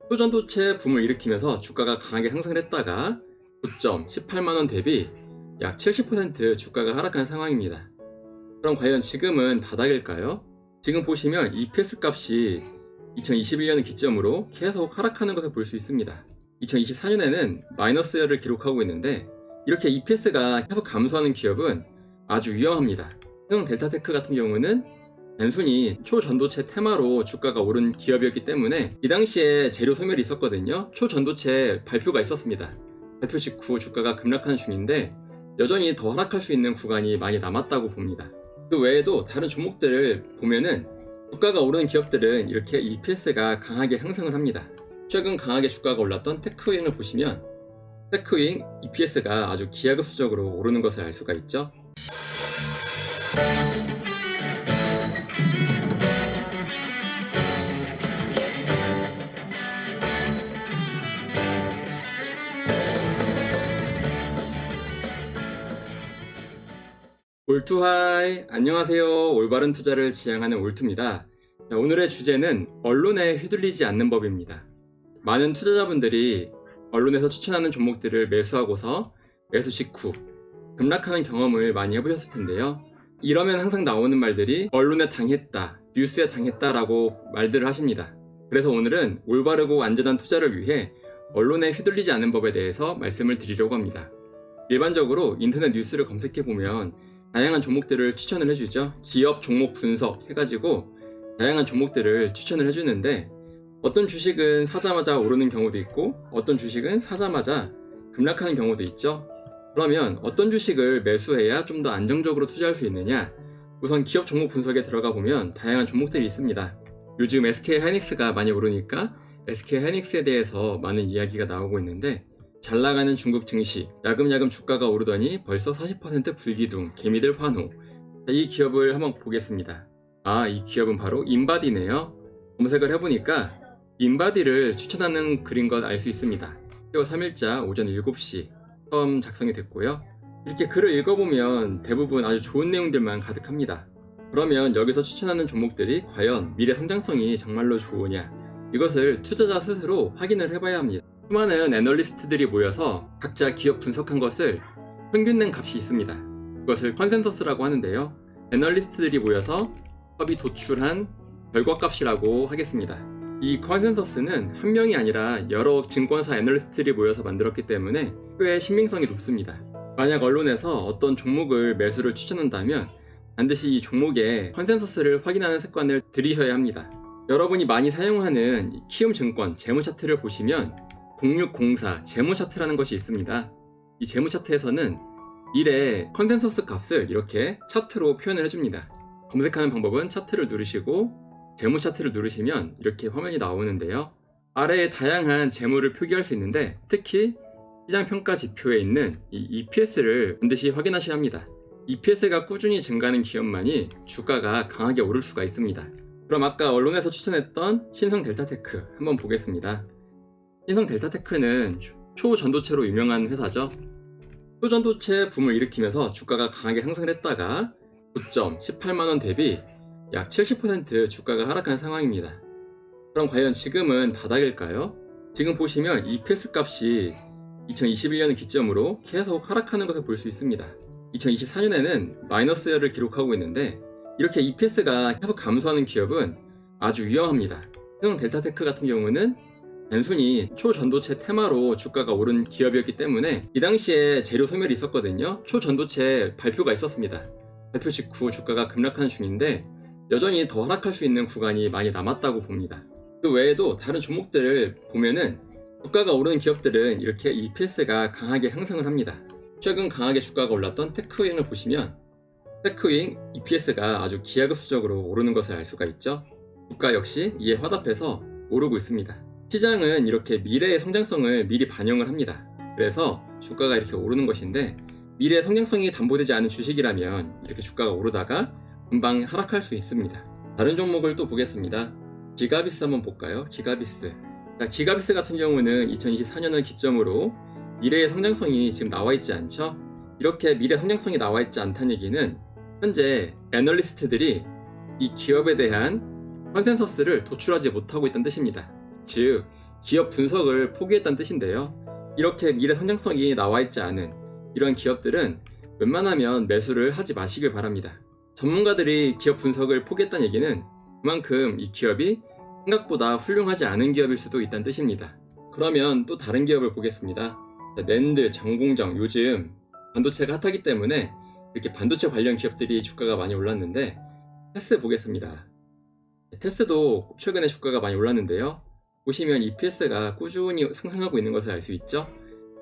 초전도체 붐을 일으키면서 주가가 강하게 상승을 했다가 고점 18만원 대비 약 70% 주가가 하락한 상황입니다. 그럼 과연 지금은 바닥일까요? 지금 보시면 EPS 값이 2021년을 기점으로 계속 하락하는 것을 볼 수 있습니다. 2024년에는 마이너스를 기록하고 있는데 이렇게 EPS가 계속 감소하는 기업은 아주 위험합니다. 삼성 델타테크 같은 경우는 단순히 초전도체 테마로 주가가 오른 기업이었기 때문에 이 당시에 재료 소멸이 있었거든요. 초전도체 발표가 있었습니다. 발표 직후 주가가 급락하는 중인데 여전히 더 하락할 수 있는 구간이 많이 남았다고 봅니다. 그 외에도 다른 종목들을 보면은 주가가 오르는 기업들은 이렇게 EPS가 강하게 상승을 합니다. 최근 강하게 주가가 올랐던 테크윙을 보시면 테크윙 EPS가 아주 기하급수적으로 오르는 것을 알 수가 있죠. 올투하이, 안녕하세요. 올바른 투자를 지향하는 올투입니다. 오늘의 주제는 언론에 휘둘리지 않는 법입니다. 많은 투자자분들이 언론에서 추천하는 종목들을 매수하고서 매수 직후 급락하는 경험을 많이 해보셨을 텐데요. 이러면 항상 나오는 말들이 언론에 당했다, 뉴스에 당했다 라고 말들을 하십니다. 그래서 오늘은 올바르고 안전한 투자를 위해 언론에 휘둘리지 않는 법에 대해서 말씀을 드리려고 합니다. 일반적으로 인터넷 뉴스를 검색해보면 다양한 종목들을 추천을 해주죠. 기업 종목 분석 해가지고 다양한 종목들을 추천을 해주는데 어떤 주식은 사자마자 오르는 경우도 있고 어떤 주식은 사자마자 급락하는 경우도 있죠. 그러면 어떤 주식을 매수해야 좀 더 안정적으로 투자할 수 있느냐? 우선 기업 종목 분석에 들어가 보면 다양한 종목들이 있습니다. 요즘 SK하이닉스가 많이 오르니까 SK하이닉스에 대해서 많은 이야기가 나오고 있는데 잘 나가는 중국 증시, 야금야금 주가가 오르더니 벌써 40% 불기둥, 개미들 환호. 자, 이 기업을 한번 보겠습니다. 이 기업은 바로 인바디네요. 검색을 해보니까 인바디를 추천하는 글인 것 알 수 있습니다. 10월 3일자 오전 7시 처음 작성이 됐고요. 이렇게 글을 읽어보면 대부분 아주 좋은 내용들만 가득합니다. 그러면 여기서 추천하는 종목들이 과연 미래 성장성이 정말로 좋으냐? 이것을 투자자 스스로 확인을 해봐야 합니다. 수많은 애널리스트들이 모여서 각자 기업 분석한 것을 평균낸 값이 있습니다. 이것을 컨센서스라고 하는데요. 애널리스트들이 모여서 협의 도출한 결과값이라고 하겠습니다. 이 컨센서스는 한 명이 아니라 여러 증권사 애널리스트들이 모여서 만들었기 때문에 꽤 신빙성이 높습니다. 만약 언론에서 어떤 종목을 매수를 추천한다면 반드시 이 종목의 컨센서스를 확인하는 습관을 들이셔야 합니다. 여러분이 많이 사용하는 키움증권 재무차트를 보시면 0604 재무차트라는 것이 있습니다. 이 재무차트에서는 미래 컨센서스 값을 이렇게 차트로 표현을 해줍니다. 검색하는 방법은 차트를 누르시고 재무차트를 누르시면 이렇게 화면이 나오는데요. 아래에 다양한 재무를 표기할 수 있는데 특히 시장평가 지표에 있는 이 EPS를 반드시 확인하셔야 합니다. EPS가 꾸준히 증가하는 기업만이 주가가 강하게 오를 수가 있습니다. 그럼 아까 언론에서 추천했던 신성 델타테크 한번 보겠습니다. 신성 델타테크는 초전도체로 유명한 회사죠. 초전도체 붐을 일으키면서 주가가 강하게 상승을 했다가 고점 18만원 대비 약 70% 주가가 하락한 상황입니다. 그럼 과연 지금은 바닥일까요? 지금 보시면 EPS 값이 2021년을 기점으로 계속 하락하는 것을 볼 수 있습니다. 2024년에는 마이너스를 기록하고 있는데 이렇게 EPS가 계속 감소하는 기업은 아주 위험합니다. 삼성 델타테크 같은 경우는 단순히 초전도체 테마로 주가가 오른 기업이었기 때문에 이 당시에 재료 소멸이 있었거든요. 초전도체 발표가 있었습니다. 발표 직후 주가가 급락하는 중인데 여전히 더 하락할 수 있는 구간이 많이 남았다고 봅니다. 그 외에도 다른 종목들을 보면은 주가가 오르는 기업들은 이렇게 EPS가 강하게 상승을 합니다. 최근 강하게 주가가 올랐던 테크윙을 보시면 테크윙 EPS가 아주 기하급수적으로 오르는 것을 알 수가 있죠. 주가 역시 이에 화답해서 오르고 있습니다. 시장은 이렇게 미래의 성장성을 미리 반영을 합니다. 그래서 주가가 이렇게 오르는 것인데 미래의 성장성이 담보되지 않은 주식이라면 이렇게 주가가 오르다가 금방 하락할 수 있습니다. 다른 종목을 또 보겠습니다. 기가비스 한번 볼까요? 기가비스. 기가비스 같은 경우는 2024년을 기점으로 미래의 성장성이 지금 나와 있지 않죠? 이렇게 미래 성장성이 나와 있지 않다는 얘기는 현재 애널리스트들이 이 기업에 대한 컨센서스를 도출하지 못하고 있다는 뜻입니다. 즉, 기업 분석을 포기했다는 뜻인데요. 이렇게 미래 성장성이 나와 있지 않은 이런 기업들은 웬만하면 매수를 하지 마시길 바랍니다. 전문가들이 기업 분석을 포기했다는 얘기는 그만큼 이 기업이 생각보다 훌륭하지 않은 기업일 수도 있다는 뜻입니다. 그러면 또 다른 기업을 보겠습니다. 낸드, 정공정, 요즘 반도체가 핫하기 때문에 이렇게 반도체 관련 기업들이 주가가 많이 올랐는데, 테스 보겠습니다. 테스도 최근에 주가가 많이 올랐는데요. 보시면 EPS가 꾸준히 상승하고 있는 것을 알 수 있죠.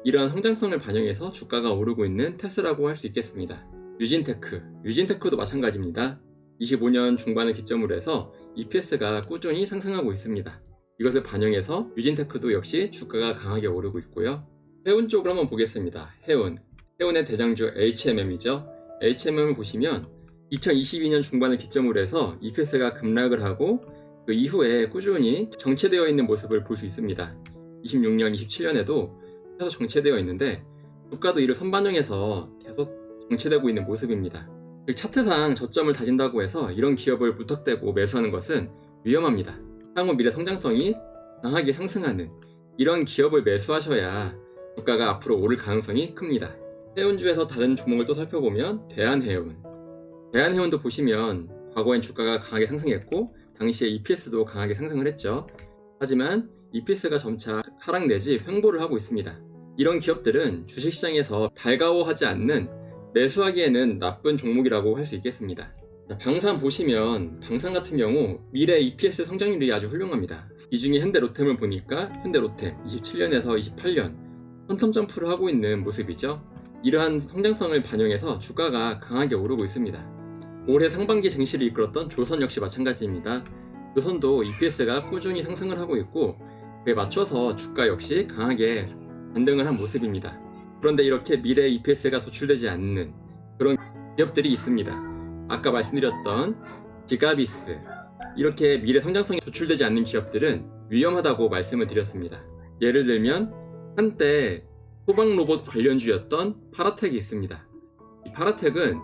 이러한 성장성을 반영해서 주가가 오르고 있는 테스라고 할 수 있겠습니다. 유진테크도 마찬가지입니다. 25년 중반을 기점으로 해서 EPS가 꾸준히 상승하고 있습니다. 이것을 반영해서 유진테크도 역시 주가가 강하게 오르고 있고요. 해운 쪽을 한번 보겠습니다. 해운의 대장주 HMM이죠. HMM을 보시면 2022년 중반을 기점으로 해서 EPS가 급락을 하고 그 이후에 꾸준히 정체되어 있는 모습을 볼 수 있습니다. 26년, 27년에도 계속 정체되어 있는데 주가도 이를 선반영해서 계속 정체되고 있는 모습입니다. 차트상 저점을 다진다고 해서 이런 기업을 무턱대고 매수하는 것은 위험합니다. 향후 미래 성장성이 강하게 상승하는 이런 기업을 매수하셔야 주가가 앞으로 오를 가능성이 큽니다. 해운주에서 다른 종목을 또 살펴보면 대한해운도 보시면 과거엔 주가가 강하게 상승했고 당시에 EPS도 강하게 상승을 했죠. 하지만 EPS가 점차 하락 내지 횡보를 하고 있습니다. 이런 기업들은 주식시장에서 달가워하지 않는, 매수하기에는 나쁜 종목이라고 할 수 있겠습니다. 방산 보시면 방산 같은 경우 미래 EPS 성장률이 아주 훌륭합니다. 이 중에 현대로템을 보니까 현대로템 27년에서 28년 퀀텀 점프를 하고 있는 모습이죠. 이러한 성장성을 반영해서 주가가 강하게 오르고 있습니다. 올해 상반기 증시를 이끌었던 조선 역시 마찬가지입니다. 조선도 EPS가 꾸준히 상승을 하고 있고 그에 맞춰서 주가 역시 강하게 반등을 한 모습입니다. 그런데 이렇게 미래 EPS가 도출되지 않는 그런 기업들이 있습니다. 아까 말씀드렸던 기가비스, 이렇게 미래 성장성이 도출되지 않는 기업들은 위험하다고 말씀을 드렸습니다. 예를 들면 한때 소방 로봇 관련주였던 파라텍이 있습니다. 이 파라텍은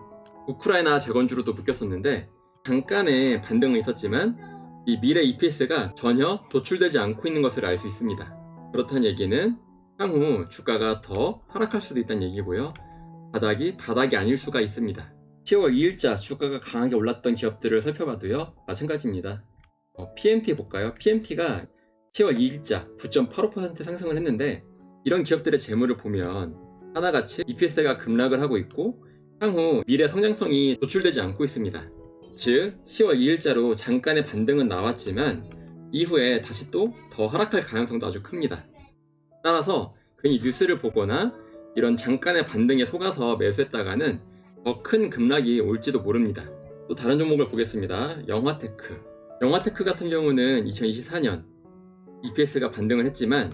우크라이나 재건주로도 묶였었는데 잠깐의 반등은 있었지만 이 미래 EPS가 전혀 도출되지 않고 있는 것을 알 수 있습니다. 그렇다는 얘기는 향후 주가가 더 하락할 수도 있다는 얘기고요. 바닥이 아닐 수가 있습니다. 10월 2일자 주가가 강하게 올랐던 기업들을 살펴봐도요, 마찬가지입니다. PMT 볼까요? PMT가 10월 2일자 9.85% 상승을 했는데 이런 기업들의 재물을 보면 하나같이 EPS가 급락을 하고 있고 향후 미래 성장성이 도출되지 않고 있습니다. 즉 10월 2일자로 잠깐의 반등은 나왔지만 이후에 다시 또 더 하락할 가능성도 아주 큽니다. 따라서 괜히 뉴스를 보거나 이런 잠깐의 반등에 속아서 매수했다가는 더 큰 급락이 올지도 모릅니다. 또 다른 종목을 보겠습니다. 영화테크 같은 경우는 2024년 EPS가 반등을 했지만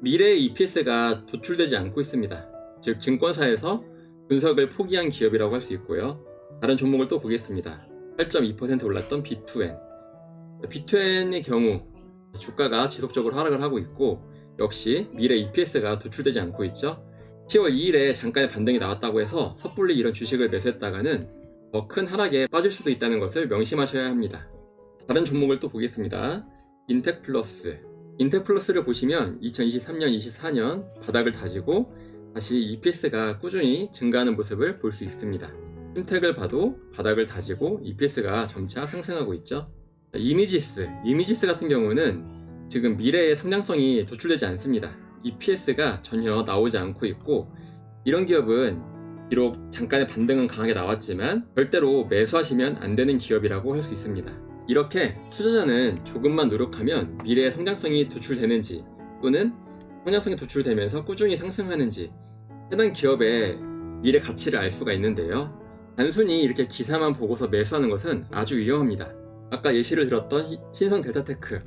미래의 EPS가 도출되지 않고 있습니다. 즉 증권사에서 분석을 포기한 기업이라고 할 수 있고요. 다른 종목을 또 보겠습니다. 8.2% 올랐던 B2N의 경우 주가가 지속적으로 하락을 하고 있고 역시 미래 EPS가 도출되지 않고 있죠. 10월 2일에 잠깐의 반등이 나왔다고 해서 섣불리 이런 주식을 매수했다가는 더 큰 하락에 빠질 수도 있다는 것을 명심하셔야 합니다. 다른 종목을 또 보겠습니다. 인텍플러스를 보시면 2023년, 24년 바닥을 다지고 다시 EPS가 꾸준히 증가하는 모습을 볼 수 있습니다. 핀텍을 봐도 바닥을 다지고 EPS가 점차 상승하고 있죠. 이미지스 같은 경우는 지금 미래의 성장성이 도출되지 않습니다. EPS가 전혀 나오지 않고 있고 이런 기업은 비록 잠깐의 반등은 강하게 나왔지만 절대로 매수하시면 안 되는 기업이라고 할 수 있습니다. 이렇게 투자자는 조금만 노력하면 미래의 성장성이 도출되는지 또는 성장성이 도출되면서 꾸준히 상승하는지 해당 기업의 미래 가치를 알 수가 있는데요. 단순히 이렇게 기사만 보고서 매수하는 것은 아주 위험합니다. 아까 예시를 들었던 신성델타테크,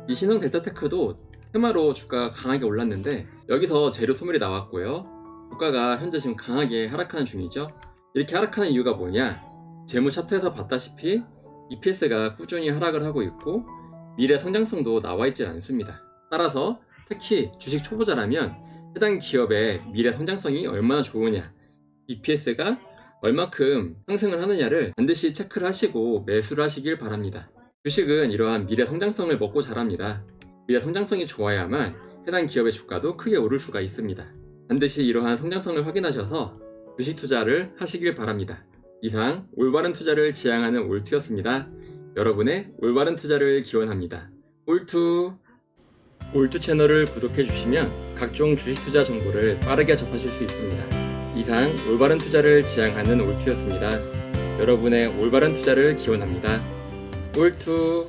이 신성델타테크도 테마로 주가가 강하게 올랐는데 여기서 재료 소멸이 나왔고요. 주가가 현재 지금 강하게 하락하는 중이죠. 이렇게 하락하는 이유가 뭐냐? 재무 차트에서 봤다시피 EPS가 꾸준히 하락을 하고 있고 미래 성장성도 나와 있지 않습니다. 따라서 특히 주식 초보자라면 해당 기업의 미래 성장성이 얼마나 좋으냐, EPS가 얼마큼 상승을 하느냐를 반드시 체크를 하시고 매수를 하시길 바랍니다. 주식은 이러한 미래 성장성을 먹고 자랍니다. 미래 성장성이 좋아야만 해당 기업의 주가도 크게 오를 수가 있습니다. 반드시 이러한 성장성을 확인하셔서 주식 투자를 하시길 바랍니다. 이상 올바른 투자를 지향하는 올투였습니다. 여러분의 올바른 투자를 기원합니다. 올투 채널을 구독해 주시면 각종 주식 투자 정보를 빠르게 접하실 수 있습니다. 이상 올바른 투자를 지향하는 올투였습니다. 여러분의 올바른 투자를 기원합니다. 올투